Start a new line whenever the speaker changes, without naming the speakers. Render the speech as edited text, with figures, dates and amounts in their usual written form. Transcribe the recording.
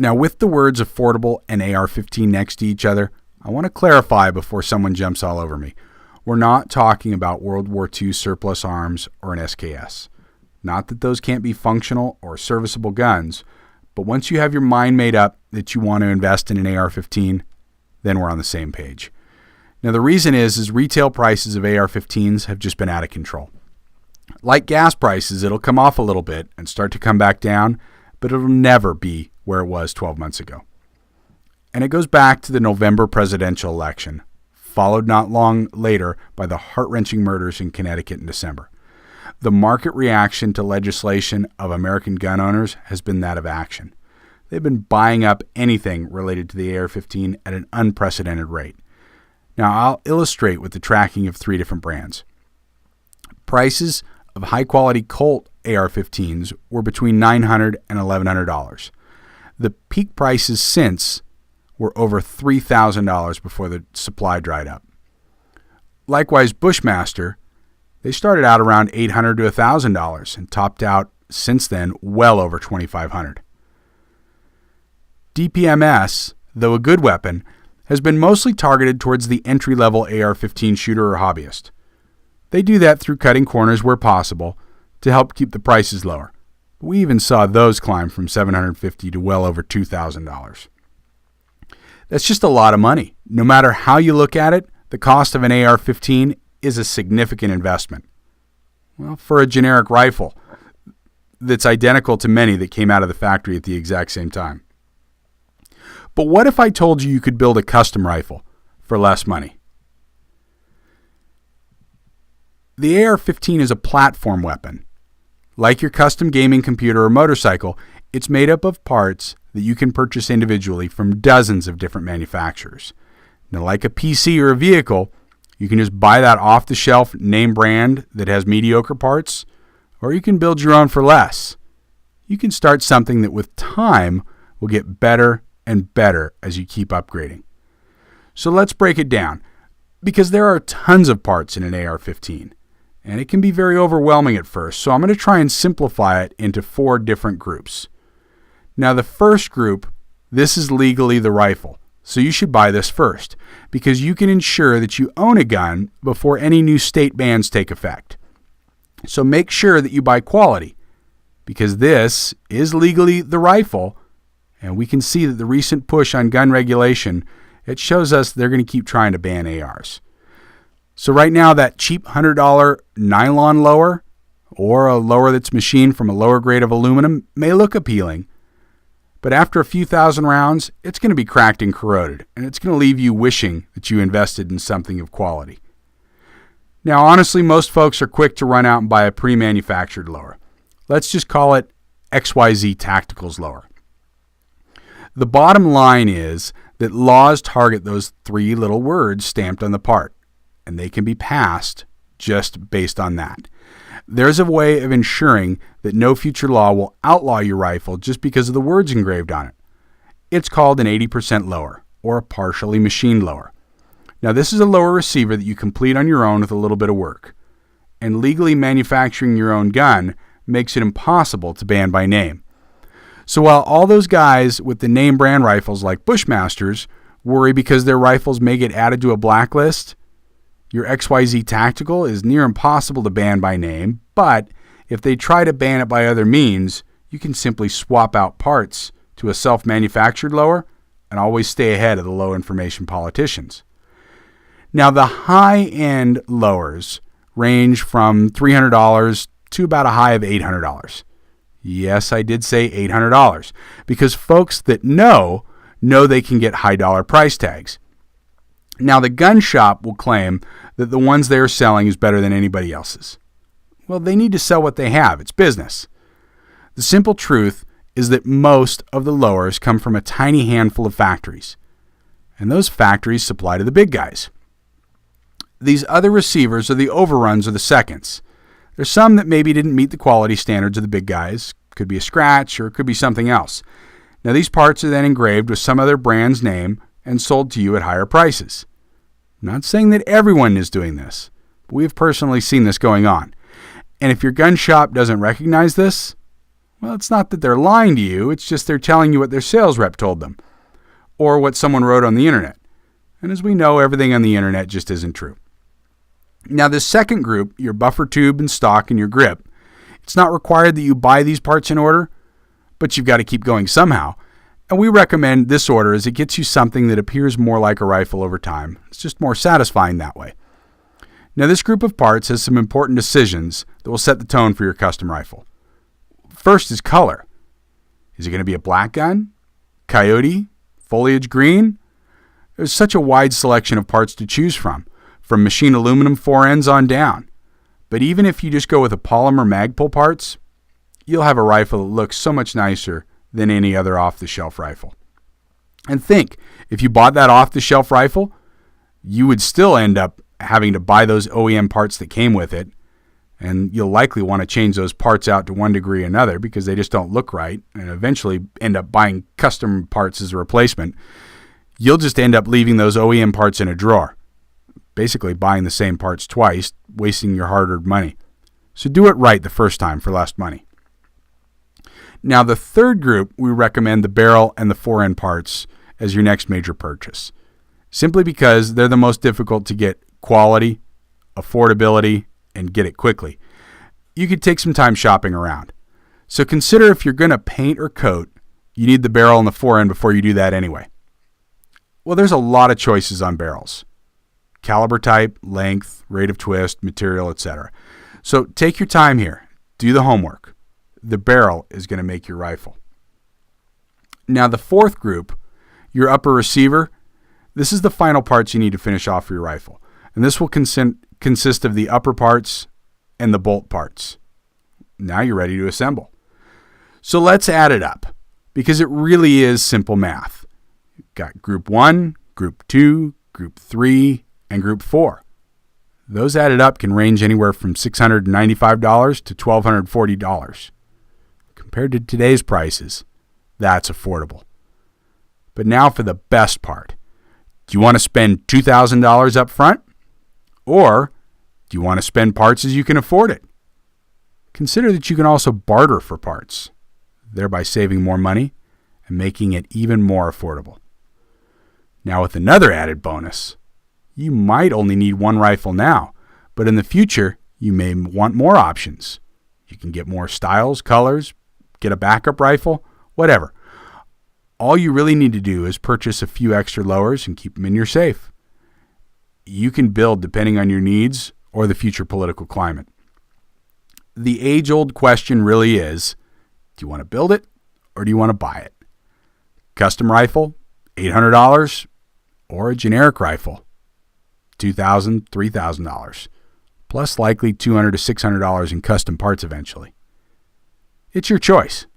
Now, with the words affordable and AR-15 next to each other, I want to clarify before someone jumps all over me. We're not talking about World War II surplus arms or an SKS. Not that those can't be functional or serviceable guns, but once you have your mind made up that you want to invest in an AR-15, then we're on the same page. Now, the reason is retail prices of AR-15s have just been out of control. Like gas prices, it'll come off a little bit and start to come back down, but it'll never be where it was 12 months ago. And it goes back to the November presidential election, followed not long later by the heart-wrenching murders in Connecticut in December. The market reaction to legislation of American gun owners has been that of action. They've been buying up anything related to the AR-15 at an unprecedented rate. Now, I'll illustrate with the tracking of 3 different brands. Prices of high-quality Colt AR-15s were between $900 and $1,100. The peak prices since were over $3,000 before the supply dried up. Likewise, Bushmaster, they started out around $800 to $1,000 and topped out since then well over $2,500. DPMS, though a good weapon, has been mostly targeted towards the entry-level AR-15 shooter or hobbyist. They do that through cutting corners where possible to help keep the prices lower. We even saw those climb from $750 to well over $2,000. That's just a lot of money. No matter how you look at it, the cost of an AR-15 is a significant investment. Well, for a generic rifle that's identical to many that came out of the factory at the exact same time. But what if I told you could build a custom rifle for less money? The AR-15 is a platform weapon. Like your custom gaming computer or motorcycle, it's made up of parts that you can purchase individually from dozens of different manufacturers. Now, like a PC or a vehicle, you can just buy that off-the-shelf name brand that has mediocre parts, or you can build your own for less. You can start something that with time will get better and better as you keep upgrading. So let's break it down, because there are tons of parts in an AR-15, and it can be very overwhelming at first, so I'm going to try and simplify it into 4 different groups. Now, the first group, this is legally the rifle, so you should buy this first, because you can ensure that you own a gun before any new state bans take effect. So make sure that you buy quality, because this is legally the rifle, and we can see that the recent push on gun regulation, it shows us they're going to keep trying to ban ARs. So right now, that cheap $100 nylon lower, or a lower that's machined from a lower grade of aluminum, may look appealing. But after a few thousand rounds, it's going to be cracked and corroded, and it's going to leave you wishing that you invested in something of quality. Now, honestly, most folks are quick to run out and buy a pre-manufactured lower. Let's just call it XYZ Tacticals lower. The bottom line is that laws target those 3 little words stamped on the part, and they can be passed just based on that. There's a way of ensuring that no future law will outlaw your rifle just because of the words engraved on it. It's called an 80% lower, or a partially machined lower. Now, this is a lower receiver that you complete on your own with a little bit of work. And legally manufacturing your own gun makes it impossible to ban by name. So while all those guys with the name brand rifles like Bushmasters worry because their rifles may get added to a blacklist, your XYZ Tactical is near impossible to ban by name, but if they try to ban it by other means, you can simply swap out parts to a self-manufactured lower and always stay ahead of the low-information politicians. Now, the high-end lowers range from $300 to about a high of $800. Yes, I did say $800, because folks that know they can get high-dollar price tags. Now, the gun shop will claim that the ones they are selling is better than anybody else's. Well, they need to sell what they have. It's business. The simple truth is that most of the lowers come from a tiny handful of factories, and those factories supply to the big guys. These other receivers are the overruns or the seconds. There's some that maybe didn't meet the quality standards of the big guys. Could be a scratch or it could be something else. Now, these parts are then engraved with some other brand's name and sold to you at higher prices. I'm not saying that everyone is doing this, but we have personally seen this going on. And if your gun shop doesn't recognize this, Well, it's not that they're lying to you, it's just they're telling you what their sales rep told them, or what someone wrote on the internet. And as we know, everything on the internet just isn't true. Now, this second group, your buffer tube and stock and your grip, it's not required that you buy these parts in order, but you've got to keep going somehow. And we recommend this order as it gets you something that appears more like a rifle over time. It's just more satisfying that way. Now, this group of parts has some important decisions that will set the tone for your custom rifle. First is color. Is it going to be a black gun, coyote, foliage green? There's such a wide selection of parts to choose from machined aluminum forends on down. But even if you just go with a polymer Magpul parts, you'll have a rifle that looks so much nicer than any other off-the-shelf rifle. And think, if you bought that off-the-shelf rifle, you would still end up having to buy those OEM parts that came with it, and you'll likely want to change those parts out to one degree or another because they just don't look right, and eventually end up buying custom parts as a replacement. You'll just end up leaving those OEM parts in a drawer, basically buying the same parts twice, wasting your hard-earned money. So do it right the first time for less money. Now, the third group, we recommend the barrel and the fore-end parts as your next major purchase, simply because they're the most difficult to get quality, affordability, and get it quickly. You could take some time shopping around. So consider if you're going to paint or coat, you need the barrel and the fore-end before you do that anyway. Well, there's a lot of choices on barrels. Caliber type, length, rate of twist, material, etc. So take your time here. Do the homework. The barrel is going to make your rifle. Now, the fourth group, your upper receiver, this is the final parts you need to finish off for your rifle. And this will consist of the upper parts and the bolt parts. Now you're ready to assemble. So let's add it up, because it really is simple math. You've got Group 1, Group 2, Group 3, and Group 4. Those added up can range anywhere from $695 to $1,240. Compared to today's prices, that's affordable. But now for the best part. Do you want to spend $2,000 up front? Or do you want to spend parts as you can afford it? Consider that you can also barter for parts, thereby saving more money and making it even more affordable. Now, with another added bonus, you might only need one rifle now, but in the future, you may want more options. You can get more styles, colors, get a backup rifle, whatever. All you really need to do is purchase a few extra lowers and keep them in your safe. You can build depending on your needs or the future political climate. The age-old question really is, do you want to build it or do you want to buy it? Custom rifle, $800, or a generic rifle, $2,000, $3,000, plus likely $200 to $600 in custom parts eventually. It's your choice.